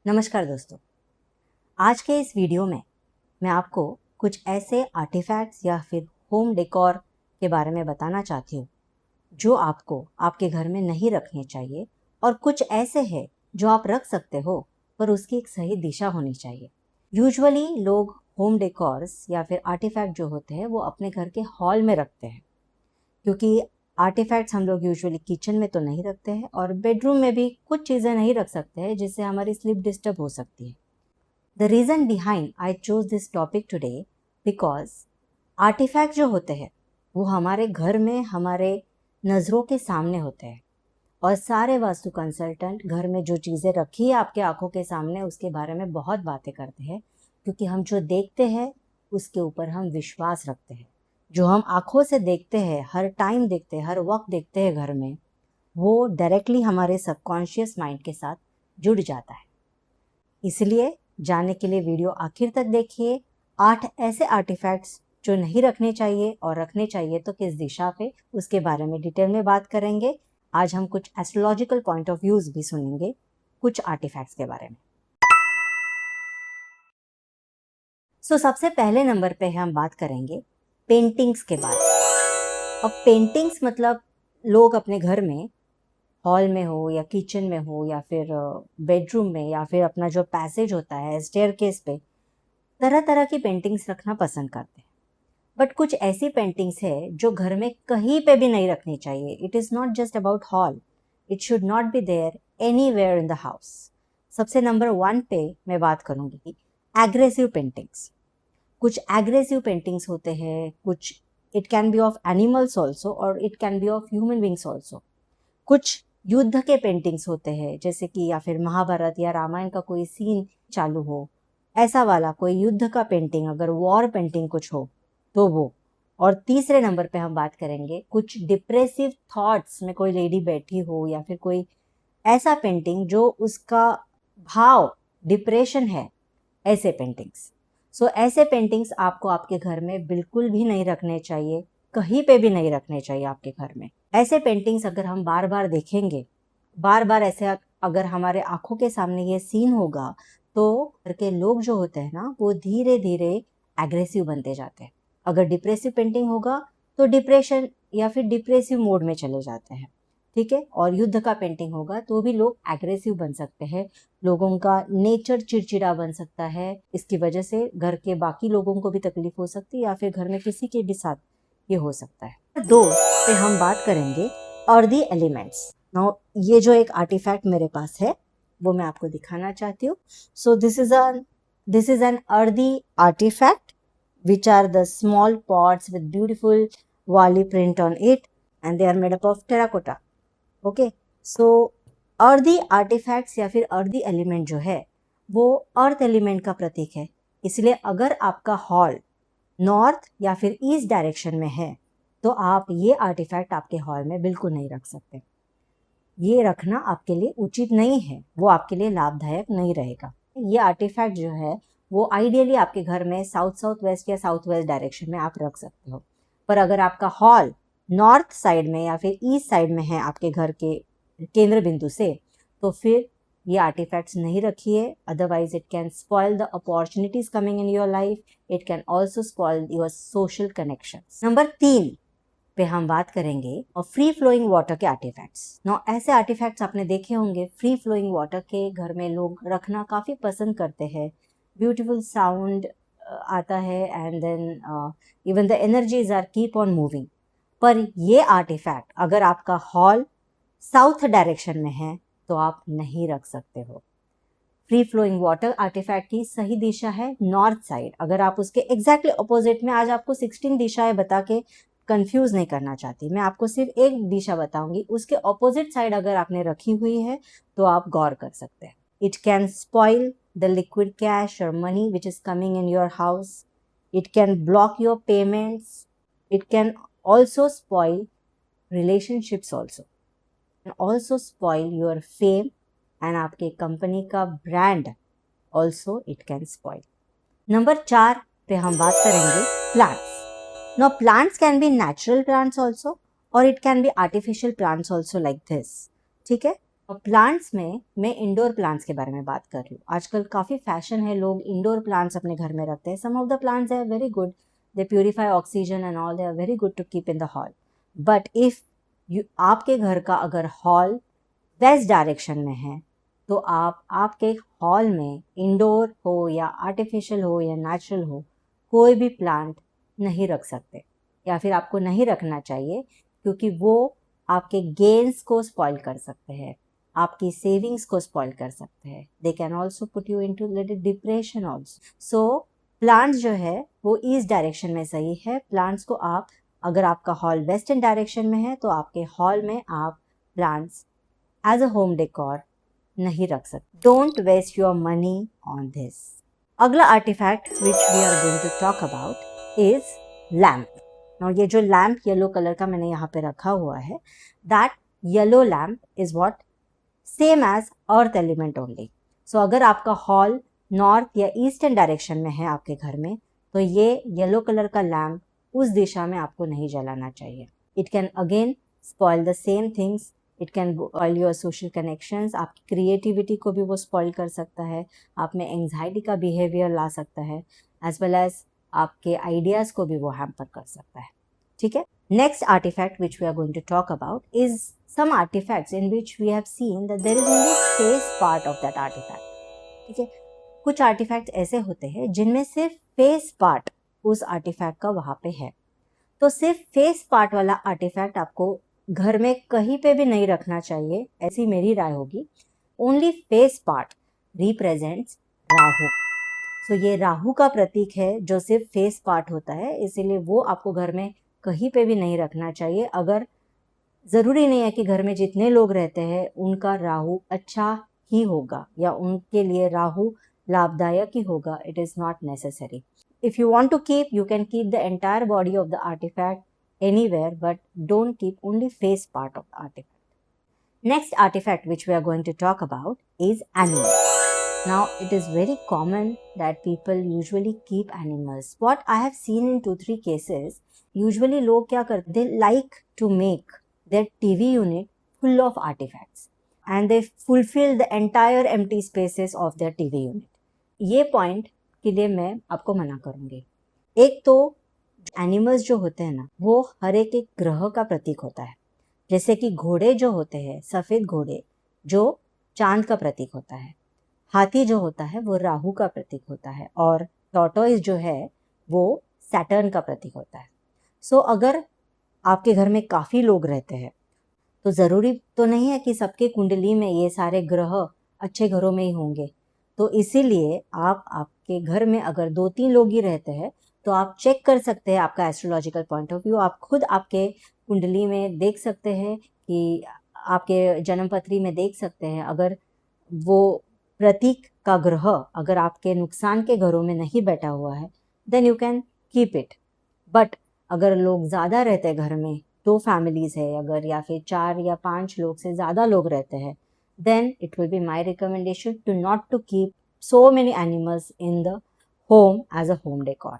नमस्कार दोस्तों, आज के इस वीडियो में मैं आपको कुछ ऐसे आर्टिफैक्ट्स या फिर होम डेकोर के बारे में बताना चाहती हूँ जो आपको आपके घर में नहीं रखने चाहिए और कुछ ऐसे हैं जो आप रख सकते हो पर उसकी एक सही दिशा होनी चाहिए। यूजुअली लोग होम डेकोर्स या फिर आर्टिफैक्ट जो होते हैं वो अपने घर के हॉल में रखते हैं, क्योंकि आर्टिफैक्ट्स हम लोग यूजुअली किचन में तो नहीं रखते हैं और बेडरूम में भी कुछ चीज़ें नहीं रख सकते हैं जिससे हमारी स्लीप डिस्टर्ब हो सकती है। The reason behind I chose this topic today because artefact जो होते हैं वो हमारे घर में हमारे नज़रों के सामने होते हैं और सारे वास्तु कंसल्टेंट घर में जो चीज़ें रखी है आपके आंखों के सामने उसके बारे में बहुत बातें करते हैं, क्योंकि हम जो देखते हैं उसके ऊपर हम विश्वास रखते हैं। जो हम आंखों से देखते हैं, हर टाइम देखते हैं, हर वक्त देखते हैं घर में, वो डायरेक्टली हमारे सबकॉन्शियस माइंड के साथ जुड़ जाता है। इसलिए जानने के लिए वीडियो आखिर तक देखिए। 8 ऐसे आर्टिफैक्ट्स जो नहीं रखने चाहिए और रखने चाहिए तो किस दिशा पे, उसके बारे में डिटेल में बात करेंगे। आज हम कुछ एस्ट्रोलॉजिकल पॉइंट ऑफ व्यूज भी सुनेंगे कुछ आर्टिफैक्ट्स के बारे में। सबसे पहले नंबर पे हम बात करेंगे पेंटिंग्स के बारे में। अब पेंटिंग्स मतलब लोग अपने घर में हॉल में हो या किचन में हो या फिर बेडरूम में या फिर अपना जो पैसेज होता है स्टेयरकेस पे, तरह तरह की पेंटिंग्स रखना पसंद करते हैं। बट कुछ ऐसी पेंटिंग्स है जो घर में कहीं पे भी नहीं रखनी चाहिए। It is not just about hall, it should not be there anywhere in the house. सबसे नंबर 1 पे मैं बात करूँगी एग्रेसिव पेंटिंग्स। कुछ एग्रेसिव पेंटिंग्स होते हैं, कुछ it can be of animals also और it can be of human beings also. कुछ युद्ध के पेंटिंग्स होते हैं, जैसे कि या फिर महाभारत या रामायण का कोई सीन चालू हो, ऐसा वाला कोई युद्ध का पेंटिंग, अगर वॉर पेंटिंग कुछ हो तो वो। और तीसरे नंबर पे हम बात करेंगे कुछ डिप्रेसिव थॉट्स में कोई लेडी बैठी हो या फिर कोई ऐसा पेंटिंग जो उसका भाव डिप्रेशन है, ऐसे पेंटिंग्स। ऐसे पेंटिंग्स आपको आपके घर में बिल्कुल भी नहीं रखने चाहिए, कहीं पे भी नहीं रखने चाहिए आपके घर में। ऐसे पेंटिंग्स अगर हम बार बार देखेंगे, बार बार ऐसे अगर हमारे आंखों के सामने ये सीन होगा, तो घर के लोग जो होते हैं ना वो धीरे धीरे एग्रेसिव बनते जाते हैं। अगर डिप्रेसिव पेंटिंग होगा तो डिप्रेशन या फिर डिप्रेसिव मोड में चले जाते हैं, ठीक है। और युद्ध का पेंटिंग होगा तो भी लोग एग्रेसिव बन सकते हैं, लोगों का नेचर चिड़चिड़ा बन सकता है। इसकी वजह से घर के बाकी लोगों को भी तकलीफ हो सकती है या फिर घर में किसी के भी साथ ये हो सकता है। 2 पे हम बात करेंगे अर्दी एलिमेंट्स। नाउ ये जो एक आर्टिफैक्ट मेरे पास है वो मैं आपको दिखाना चाहती हूँ। This is an earthy artefact which are the small pots with beautiful wali print on it and they are made up of terracotta. Okay, so earthy artifacts या फिर earthy element जो है वो अर्थ एलिमेंट का प्रतीक है। इसलिए अगर आपका हॉल नॉर्थ या फिर ईस्ट डायरेक्शन में है तो आप ये आर्टिफैक्ट आपके हॉल में बिल्कुल नहीं रख सकते। ये रखना आपके लिए उचित नहीं है, वो आपके लिए लाभदायक नहीं रहेगा। ये आर्टिफैक्ट जो है वो आइडियली आपके घर में साउथ साउथ वेस्ट या साउथ वेस्ट डायरेक्शन में आप रख सकते हो। पर अगर आपका हॉल नॉर्थ साइड में या फिर ईस्ट साइड में है आपके घर के केंद्र बिंदु से, तो फिर ये आर्टिफैक्ट्स नहीं रखिए। Otherwise it can spoil the opportunities coming in your life, it can also spoil your social connections. Number 3 पे हम बात करेंगे और फ्री फ्लोइंग वाटर के आर्टिफैक्ट्स। नो ऐसे आर्टिफैक्ट्स आपने देखे होंगे, फ्री फ्लोइंग वाटर के घर में लोग रखना काफ़ी पसंद करते हैं। ब्यूटीफुल साउंड आता है and then even the energies are keep on moving. पर ये आर्टिफैक्ट अगर आपका हॉल साउथ डायरेक्शन में है तो आप नहीं रख सकते हो। फ्री फ्लोइंग वाटर आर्टिफैक्ट की सही दिशा है नॉर्थ साइड। अगर आप उसके एग्जैक्टली अपोजिट में, आज आपको 16 दिशाएं बता के कंफ्यूज नहीं करना चाहती, मैं आपको सिर्फ एक दिशा बताऊंगी, उसके ऑपोजिट साइड अगर आपने रखी हुई है तो आप गौर कर सकते हैं। It can spoil the liquid cash or money which is coming in your house. It can block your payments. It can also spoil relationships also. And also spoil your fame and आपके company का brand also it can spoil. Number 4 पे हम बात करेंगे plants. Now plants can be natural plants also or it can be artificial plants also like this. ठीक है, और plants में मैं इंडोर प्लांट्स के बारे में बात कर रही हूँ। आजकल काफ़ी फैशन है, लोग इंडोर प्लांट्स अपने घर में रखते हैं। Some of the plants are very good, they purify oxygen and all, they are very good to keep in the hall. But if you आपके घर का अगर हॉल वेस्ट डायरेक्शन में है तो आप आपके हॉल में इंडोर हो या आर्टिफिशियल हो या नेचुरल हो, कोई भी प्लांट नहीं रख सकते, या फिर आपको नहीं रखना चाहिए, क्योंकि वो आपके गेन्स को स्पॉइल कर सकते हैं, आपकी सेविंग्स को स्पॉइल कर सकते हैं। They can also put you into little depression also. So plants जो है वो ईस्ट डायरेक्शन में सही है। प्लांट्स को आप, अगर आपका हॉल वेस्टर्न डायरेक्शन में है तो आपके हॉल में आप plants as a home decor नहीं रख सकते। Don't waste your money on this. अगला artifact which we are going to talk about is lamp. और ये जो लैम्प येलो कलर का मैंने यहाँ पे रखा हुआ है, that yellow lamp is what same as earth element only. So अगर आपका हॉल नॉर्थ या ईस्टर्न डायरेक्शन में है आपके घर में, तो ये येलो कलर का लैम्प उस दिशा में आपको नहीं जलाना चाहिए। It can again spoil the same things, it can spoil your social connections, आपकी क्रिएटिविटी को भी वो स्पॉइल कर सकता है, आप में एंग्जाइटी का बिहेवियर ला सकता है, एज वेल एज आपके आइडियाज को भी वो हैम्पर कर सकता है। ठीक है। Next artefact which we are going to talk about is some artifacts in which we have seen that there is only face part of that artifact. ठीक है। कुछ आर्टिफैक्ट ऐसे होते हैं जिनमें सिर्फ फेस पार्ट उस आर्टिफैक्ट का वहां पे है। तो सिर्फ फेस पार्ट वाला आर्टिफैक्ट आपको घर में कहीं पे भी नहीं रखना चाहिए, ऐसी मेरी राय होगी। Only face part represents Rahu. So ये राहु का प्रतीक है जो सिर्फ फेस पार्ट होता है, इसीलिए वो आपको घर में कहीं पे भी नहीं रखना चाहिए। अगर ज़रूरी नहीं है कि घर में जितने लोग रहते हैं उनका राहु अच्छा ही होगा या उनके लिए राहु लाभदायक ही होगा। It is not necessary. If you want to keep, you can keep the entire body of the artefact anywhere, but don't keep only face part of the artefact. Next artefact which we are going to talk about is animals. Now it is very common that people usually keep animals. What I have seen in 2-3 cases, usually लोग क्या करते, they like to make their TV unit full of artifacts and they fulfill the entire empty spaces of their TV unit. ये point के लिए मैं आपको मना करूंगी। एक तो एनिमल्स जो होते हैं ना, वो हर एक ग्रह का प्रतीक होता है। जैसे कि घोड़े जो होते हैं, सफ़ेद घोड़े जो चांद का प्रतीक होता है, हाथी जो होता है वो राहु का प्रतीक होता है, और टॉर्टोइस जो है वो सैटर्न का प्रतीक होता है। सो अगर आपके घर में काफ़ी लोग रहते हैं तो ज़रूरी तो नहीं है कि सबके कुंडली में ये सारे ग्रह अच्छे घरों में ही होंगे। तो इसीलिए आप आपके घर में अगर 2-3 लोग ही रहते हैं तो आप चेक कर सकते हैं आपका एस्ट्रोलॉजिकल पॉइंट ऑफ व्यू। आप खुद आपके कुंडली में देख सकते हैं कि आपके जन्मपत्री में देख सकते हैं, अगर वो प्रतीक का ग्रह अगर आपके नुकसान के घरों में नहीं बैठा हुआ है, then you can keep it. But अगर लोग ज़्यादा रहते हैं घर में, 2 फैमिलीज़ है अगर, या फिर 4 या 5 लोग से ज़्यादा लोग रहते हैं, then it will be my recommendation to not to keep so many animals in the home as a home decor.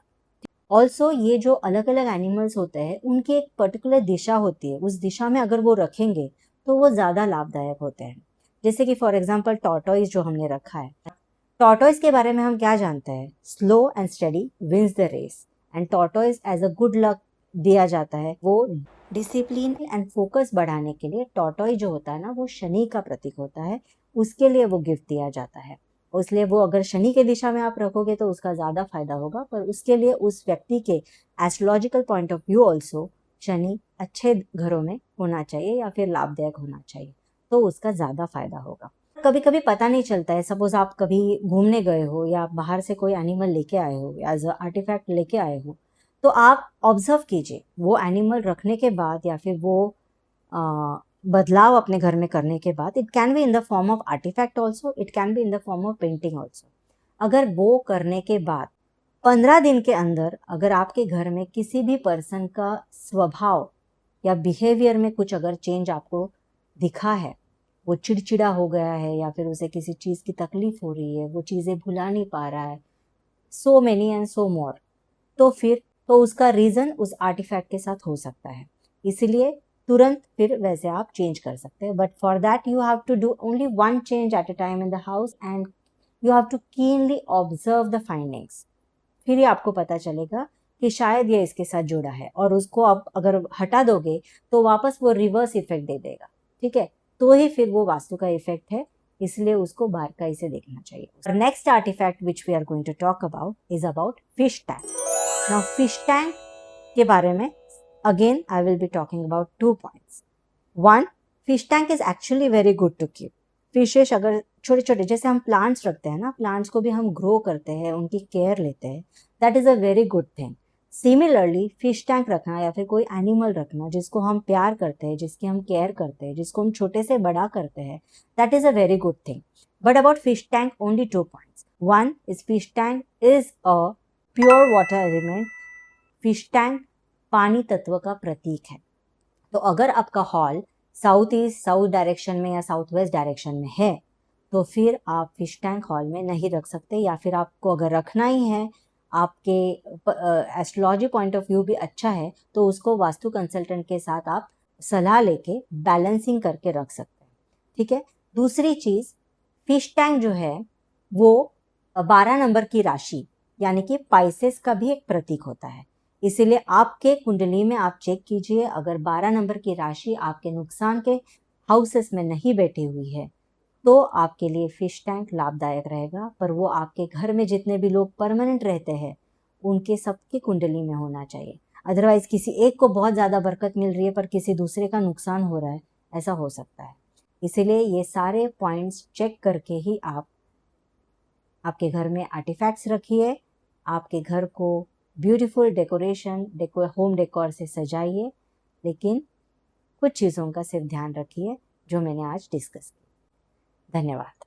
Also ये जो अलग अलग एनिमल्स होते हैं उनकी एक पर्टिकुलर दिशा होती है, उस दिशा में अगर वो रखेंगे तो वो ज़्यादा लाभदायक होते हैं। जैसे कि फॉर एग्जाम्पल टॉर्टोइस जो हमने रखा है, टॉर्टोइस के बारे में हम क्या जानते हैं, slow and study wins the race, and tortoise as a good luck दिया जाता है। वो डिसिप्लिन एंड फोकस बढ़ाने के लिए टॉर्टोइस जो होता है ना, वो शनि का प्रतीक होता है, उसके लिए वो गिफ्ट दिया जाता है। इसलिए वो अगर शनि के दिशा में आप रखोगे तो उसका ज़्यादा फायदा होगा, पर उसके लिए उस व्यक्ति के astrological point of view also Shani अच्छे घरों में होना चाहिए या फिर लाभदायक होना चाहिए, तो उसका ज़्यादा फायदा होगा। कभी कभी पता नहीं चलता है, सपोज आप कभी घूमने गए हो या बाहर से कोई एनिमल लेके आए हो, एज अ आर्टिफैक्ट लेके आए हो, तो आप ऑब्जर्व कीजिए वो एनिमल रखने के बाद या फिर वो बदलाव अपने घर में करने के बाद, it can be in the form of artefact also, it can be in the form of painting also. अगर वो करने के बाद 15 दिन के अंदर अगर आपके घर में किसी भी पर्सन का स्वभाव या बिहेवियर में कुछ अगर चेंज आपको दिखा है, वो चिड़चिड़ा हो गया है या फिर उसे किसी चीज़ की तकलीफ हो रही है, वो चीज़ें भुला नहीं पा रहा है, सो मेनी एंड सो मोर, तो फिर तो उसका रीज़न उस आर्टिफैक्ट के साथ हो सकता है। इसीलिए तुरंत फिर वैसे आप चेंज कर सकते हैं, but for that you have to do only one change at a time in the house and you have to keenly observe the findings. फिर ही आपको पता चलेगा कि शायद ये इसके साथ जुड़ा है, और उसको आप अगर हटा दोगे तो वापस वो रिवर्स इफेक्ट दे देगा, ठीक है, तो ही फिर वो वास्तु का इफेक्ट है, इसलिए उसको बारकाई से देखना चाहिए। Next artefact which we are going to talk about is about fish tank. Now fish tank के बारे में again I will be talking about 2 points. One, fish tank is actually very good to keep. Fishes अगर छोटे छोटे, जैसे हम plants रखते हैं ना, प्लांट्स को भी हम ग्रो करते हैं, उनकी केयर लेते हैं, that is a very good thing. Similarly fish tank रखना या फिर कोई एनिमल रखना जिसको हम प्यार करते हैं, जिसकी हम केयर करते हैं, जिसको हम छोटे से बड़ा करते हैं, that is a very good thing. But about fish tank only 2 points. One is fish tank is a pure water element. Fish tank पानी तत्व का प्रतीक है। तो अगर आपका hall south east south direction में या साउथ वेस्ट डायरेक्शन में है तो फिर आप फिश टैंक हॉल में नहीं रख सकते, या फिर आपको अगर रखना ही है, आपके एस्ट्रोलॉजी पॉइंट ऑफ व्यू भी अच्छा है, तो उसको वास्तु कंसल्टेंट के साथ आप सलाह लेके बैलेंसिंग करके रख सकते हैं, ठीक है। दूसरी चीज़, फिश टैंक जो है वो 12 नंबर की राशि यानी कि पाइसेस का भी एक प्रतीक होता है। इसीलिए आपके कुंडली में आप चेक कीजिए, अगर 12 नंबर की राशि आपके नुकसान के हाउसेस में नहीं बैठी हुई है तो आपके लिए फिश टैंक लाभदायक रहेगा, पर वो आपके घर में जितने भी लोग परमानेंट रहते हैं उनके सबकी कुंडली में होना चाहिए। अदरवाइज किसी एक को बहुत ज़्यादा बरकत मिल रही है पर किसी दूसरे का नुकसान हो रहा है, ऐसा हो सकता है। इसीलिए ये सारे पॉइंट्स चेक करके ही आप आपके घर में आर्टिफैक्ट्स रखिए, आपके घर को ब्यूटीफुल डेकोरेशन होम डेकोर से सजाइए, लेकिन कुछ चीज़ों का सिर्फ ध्यान रखिए जो मैंने आज डिस्कस की। धन्यवाद।